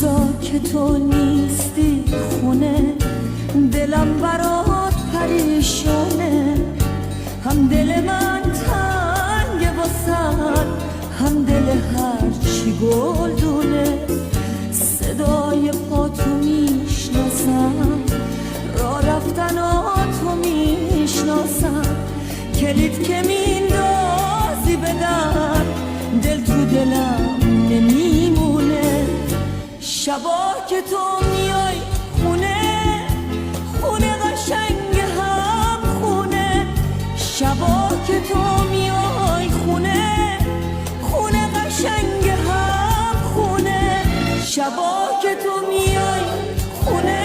روزا که تو نیستی خونه دلم برات پریشونه، هم دل من تنگ واسد هم دل هرچی گلدونه. صدای پاتو میشناسم، راه رفتناتو میشناسم، کلید که میندازی بدن دل تو دلم نمیمونه. شبا که تو میای خونه، خونه قشنگ هم خونه. شبا که تو میای خونه، خونه قشنگ هم خونه. شبا که تو میای خونه